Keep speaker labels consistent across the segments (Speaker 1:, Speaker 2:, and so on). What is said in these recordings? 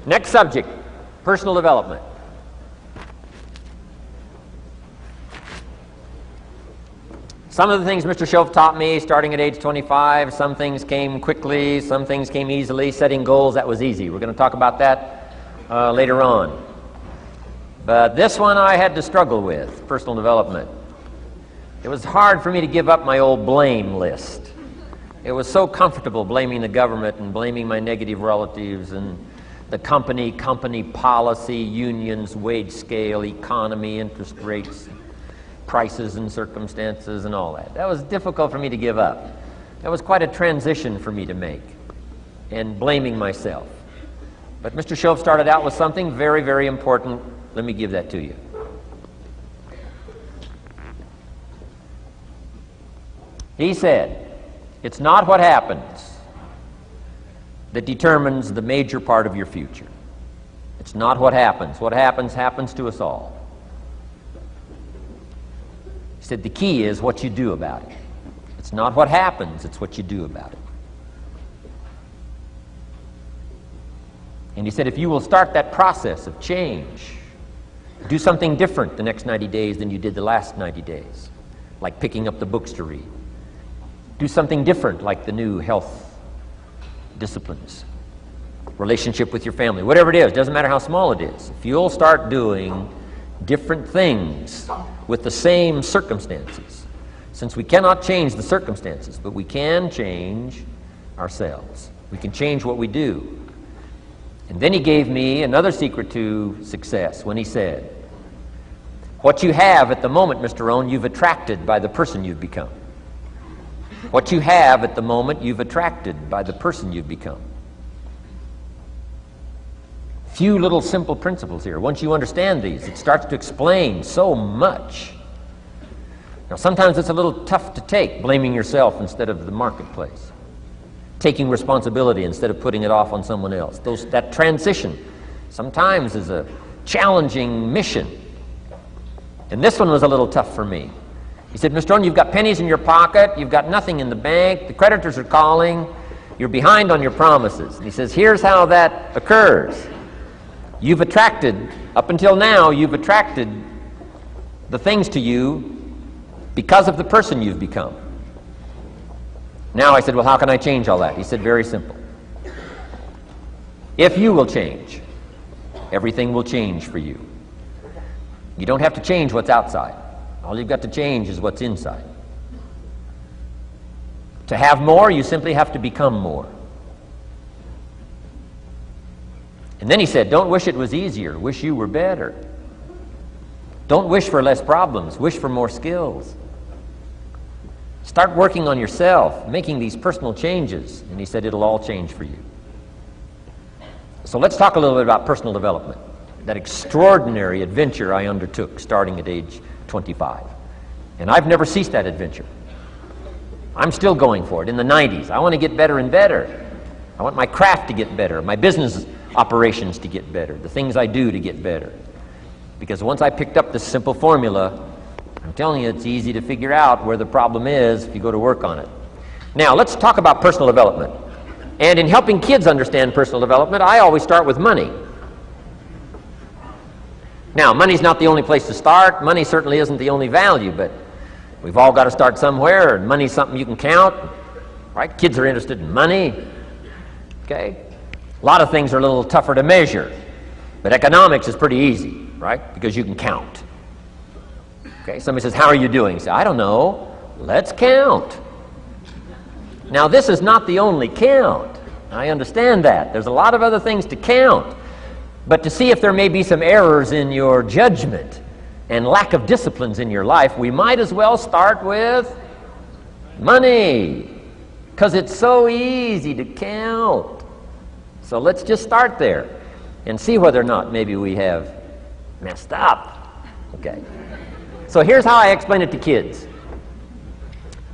Speaker 1: Next subject, personal development. Some of the things Mr. Schoaf taught me starting at age 25, some things came quickly, some things came easily. Setting goals, that was easy. We're going to talk about that later on. But this one I had to struggle with, personal development. It was hard for me to give up my old blame list. It was so comfortable blaming the government and blaming my negative relatives and the company policy, unions, wage scale, economy, interest rates, prices and circumstances and all that. That was difficult for me to give up. That was quite a transition for me to make, and blaming myself. But Mr. Schoaf started out with something very, very important. Let me give that to you. He said, it's not what happens that determines the major part of your future. It's not what happens. What happens to us all. He said the key is what you do about it. It's not what happens, it's what you do about it. And he said if you will start that process of change, do something different the next 90 days than you did the last 90 days, like picking up the books to read. Do something different like the new health disciplines, relationship with your family, whatever it is, doesn't matter how small it is. If you'll start doing different things with the same circumstances, since we cannot change the circumstances, but we can change ourselves. We can change what we do. And then he gave me another secret to success when he said, what you have at the moment, Mr. Rohn, you've attracted by the person you've become. What you have at the moment, you've attracted by the person you've become. Few little simple principles here. Once you understand these, it starts to explain so much. Now, sometimes it's a little tough to take, blaming yourself instead of the marketplace, taking responsibility instead of putting it off on someone else. That transition sometimes is a challenging mission. And this one was a little tough for me. He said, Mr. Rohn, you've got pennies in your pocket, you've got nothing in the bank, the creditors are calling, you're behind on your promises. And he says, here's how that occurs. You've attracted, up until now, you've attracted the things to you because of the person you've become. Now I said, well, how can I change all that? He said, very simple. If you will change, everything will change for you. You don't have to change what's outside. All you've got to change is what's inside. To have more, you simply have to become more. And then he said, don't wish it was easier, wish you were better. Don't wish for less problems, wish for more skills. Start working on yourself, making these personal changes. And he said, it'll all change for you. So let's talk a little bit about personal development. That extraordinary adventure I undertook starting at age 25. And I've never ceased that adventure. I'm still going for it in the 90s. I want to get better and better. I want my craft to get better, my business operations to get better, the things I do to get better. Because once I picked up this simple formula, I'm telling you, it's easy to figure out where the problem is if you go to work on it. Now, let's talk about personal development. And in helping kids understand personal development, I always start with money. Now, money's not the only place to start. Money certainly isn't the only value, but we've all got to start somewhere, and money's something you can count, right? Kids are interested in money, okay? A lot of things are a little tougher to measure, but economics is pretty easy, right? Because you can count. Okay, somebody says, how are you doing? You say, I don't know. Let's count. Now, this is not the only count. I understand that. There's a lot of other things to count. But to see if there may be some errors in your judgment and lack of disciplines in your life, we might as well start with money, because it's so easy to count. So let's just start there and see whether or not maybe we have messed up. Okay. So here's how I explain it to kids.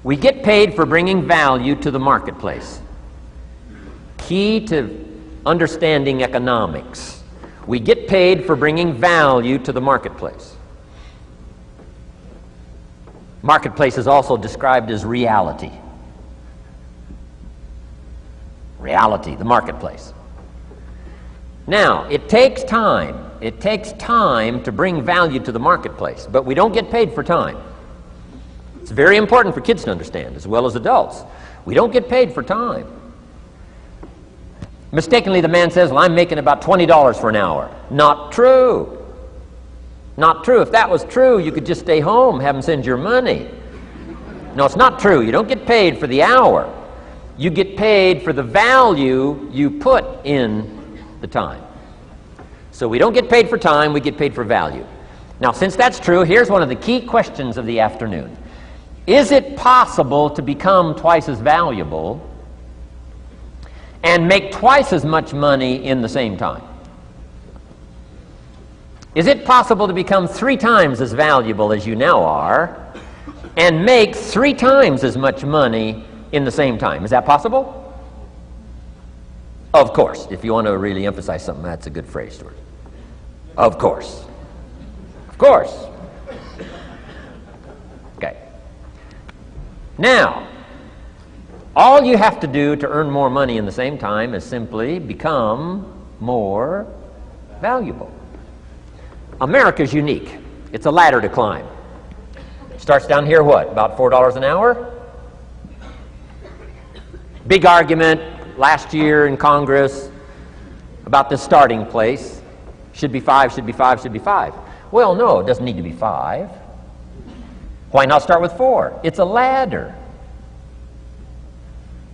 Speaker 1: We get paid for bringing value to the marketplace. Key to understanding economics. We get paid for bringing value to the marketplace. Marketplace is also described as reality. Reality, the marketplace. Now, it takes time. It takes time to bring value to the marketplace, but we don't get paid for time. It's very important for kids to understand, as well as adults. We don't get paid for time. Mistakenly, the man says, well, I'm making about $20 for an hour. Not true. Not true. If that was true, you could just stay home, have them send your money. No, it's not true. You don't get paid for the hour. You get paid for the value you put in the time. So we don't get paid for time, we get paid for value. Now, since that's true, here's one of the key questions of the afternoon. Is it possible to become twice as valuable and make twice as much money in the same time? Is it possible to become 3 times as valuable as you now are and make 3 times as much money in the same time? Is that possible? Of course. If you want to really emphasize something, that's a good phrase, Stuart. Of course. Of course. Okay. Now, all you have to do to earn more money in the same time is simply become more valuable. America's unique. It's a ladder to climb. Starts down here, what, about $4 an hour? Big argument last year in Congress about the starting place. Should be 5, should be 5, should be 5. Well, no, it doesn't need to be 5. Why not start with 4? It's a ladder.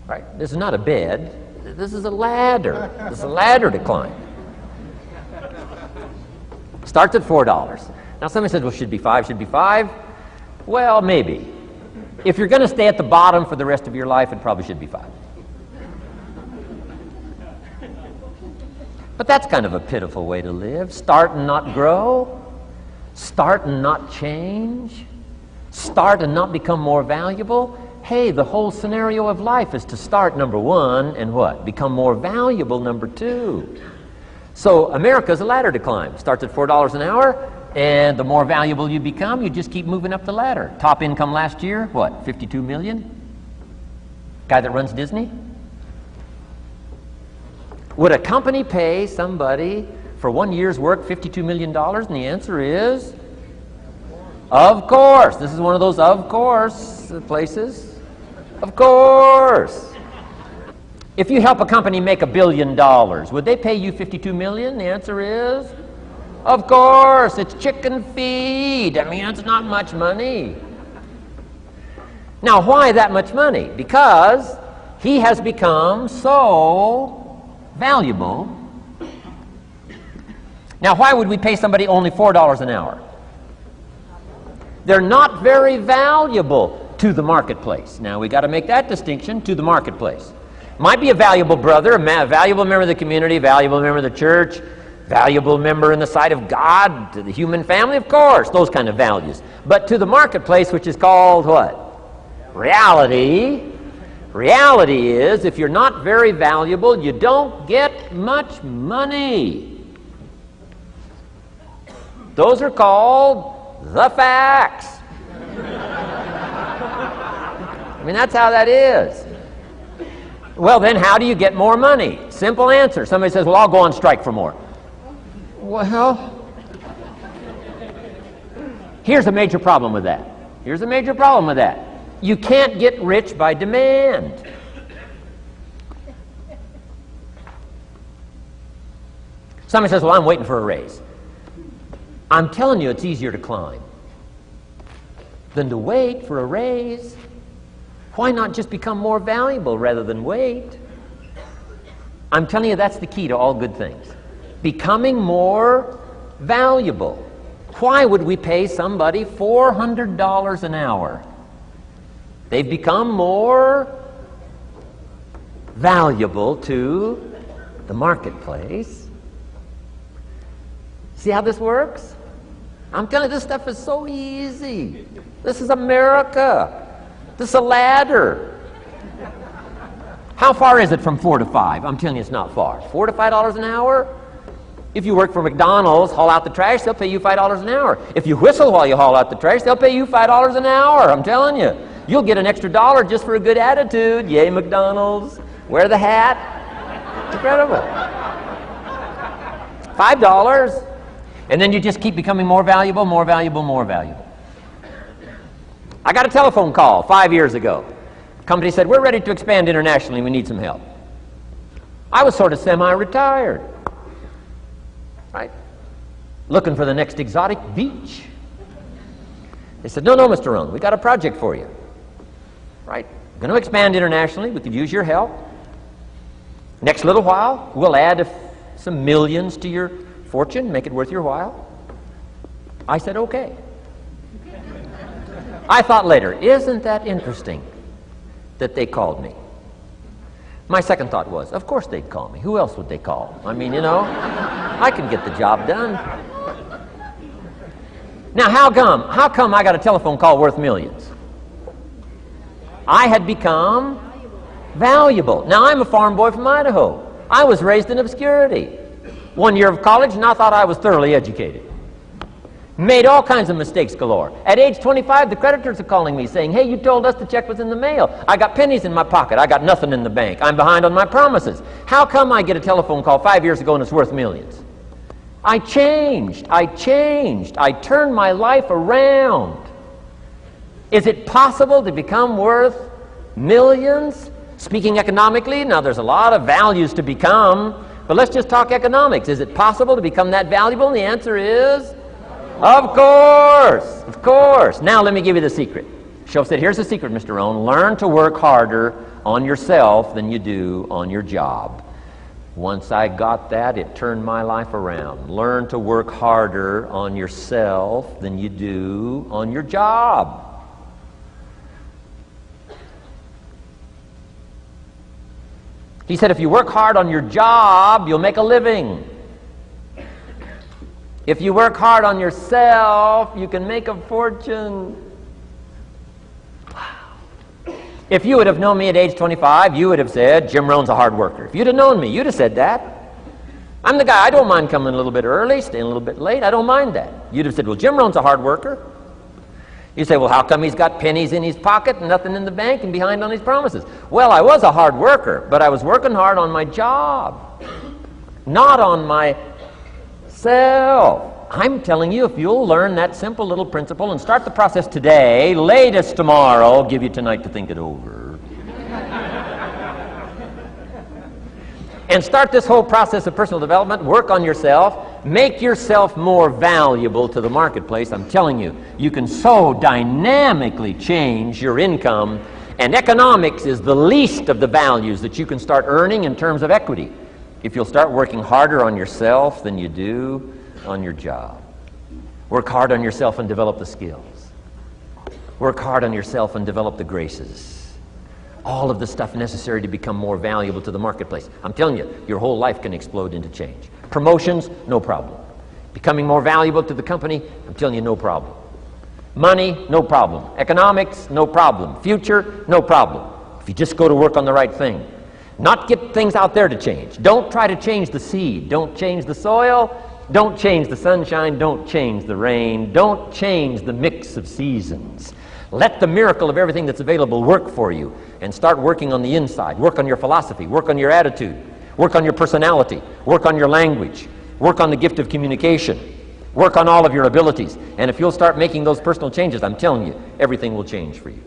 Speaker 1: Right? This is not a bed. This is a ladder. This is a ladder to climb. Starts at $4. Now somebody says, well, should be 5, should be 5. Well, maybe. If you're going to stay at the bottom for the rest of your life, it probably should be 5. But that's kind of a pitiful way to live. Start and not grow. Start and not change. Start and not become more valuable. Hey, the whole scenario of life is to start, number 1, and what? Become more valuable, number 2. So America's a ladder to climb. Starts at $4 an hour, and the more valuable you become, you just keep moving up the ladder. Top income last year, what, 52 million? Guy that runs Disney? Would a company pay somebody for 1 year's work $52 million? And the answer is, of course. This is one of those of course places. Of course. If you help a company make $1 billion, would they pay you $52 million? The answer is, of course. It's chicken feed. I mean, it's not much money. Now, why that much money? Because he has become so valuable. Now, why would we pay somebody only $4 an hour? They're not very valuable to the marketplace. Now, we got to make that distinction, to the marketplace. Might be a valuable brother, a valuable member of the community, valuable member of the church, valuable member in the sight of God, to the human family, of course, those kind of values. But to the marketplace, which is called what? Reality. Reality is, if you're not very valuable, you don't get much money. Those are called the facts. I mean, that's how that is. Well, then how do you get more money? Simple answer. Somebody says, well, I'll go on strike for more. Well, here's a major problem with that. Here's a major problem with that. You can't get rich by demand. Somebody says, well, I'm waiting for a raise. I'm telling you, it's easier to climb than to wait for a raise. Why not just become more valuable rather than wait? I'm telling you, that's the key to all good things. Becoming more valuable. Why would we pay somebody $400 an hour? They've become more valuable to the marketplace. See how this works? I'm telling you, this stuff is so easy. This is America. This is a ladder. How far is it from 4 to 5? I'm telling you, it's not far. $4 to $5 an hour? If you work for McDonald's, haul out the trash, they'll pay you $5 an hour. If you whistle while you haul out the trash, they'll pay you $5 an hour. I'm telling you. You'll get an extra $1 just for a good attitude. Yay, McDonald's. Wear the hat. It's incredible. $5. And then you just keep becoming more valuable, more valuable, more valuable. I got a telephone call 5 years ago. The company said, we're ready to expand internationally, we need some help. I was sort of semi-retired, right? Looking for the next exotic beach. They said, no, Mr. Rohn, we got a project for you, right? We're going to expand internationally, we could use your help. Next little while, we'll add some millions to your fortune, make it worth your while. I said, okay. I thought later, isn't that interesting that they called me? My second thought was, of course they'd call me. Who else would they call? I mean, you know, I can get the job done. Now, how come I got a telephone call worth millions? I had become valuable. Now, I'm a farm boy from Idaho. I was raised in obscurity. 1 year of college, and I thought I was thoroughly educated. Made all kinds of mistakes galore. At age 25, the creditors are calling me saying, hey, you told us the check was in the mail. I got pennies in my pocket. I got nothing in the bank. I'm behind on my promises. How come I get a telephone call 5 years ago and it's worth millions? I changed. I turned my life around. Is it possible to become worth millions? Speaking economically, now there's a lot of values to become, but let's just talk economics. Is it possible to become that valuable? And the answer is, of course, of course. Now let me give you the secret. Shoaff said, here's the secret, Mr. Rohn. Learn to work harder on yourself than you do on your job. Once I got that, it turned my life around. Learn to work harder on yourself than you do on your job. He said, if you work hard on your job, you'll make a living. If you work hard on yourself, you can make a fortune. Wow. If you would have known me at age 25, you would have said, Jim Rohn's a hard worker. If you'd have known me, you'd have said that. I'm the guy, I don't mind coming a little bit early, staying a little bit late. I don't mind that. You'd have said, well, Jim Rohn's a hard worker. You say, well, how come he's got pennies in his pocket and nothing in the bank and behind on his promises? Well, I was a hard worker, but I was working hard on my job, not on myself. I'm telling you, if you'll learn that simple little principle and start the process today, latest tomorrow, I'll give you tonight to think it over. And start this whole process of personal development, work on yourself, make yourself more valuable to the marketplace. I'm telling you, you can so dynamically change your income, and economics is the least of the values that you can start earning in terms of equity if you'll start working harder on yourself than you do on your job. Work hard on yourself and develop the skills. Work hard on yourself and develop the graces. All of the stuff necessary to become more valuable to the marketplace. I'm telling you, your whole life can explode into change. Promotions, no problem. Becoming more valuable to the company, I'm telling you, no problem. Money, no problem. Economics, no problem. Future, no problem. If you just go to work on the right thing. Not get things out there to change. Don't try to change the seed. Don't change the soil. Don't change the sunshine. Don't change the rain. Don't change the mix of seasons. Let the miracle of everything that's available work for you, and start working on the inside. Work on your philosophy. Work on your attitude. Work on your personality. Work on your language. Work on the gift of communication. Work on all of your abilities. And if you'll start making those personal changes, I'm telling you, everything will change for you.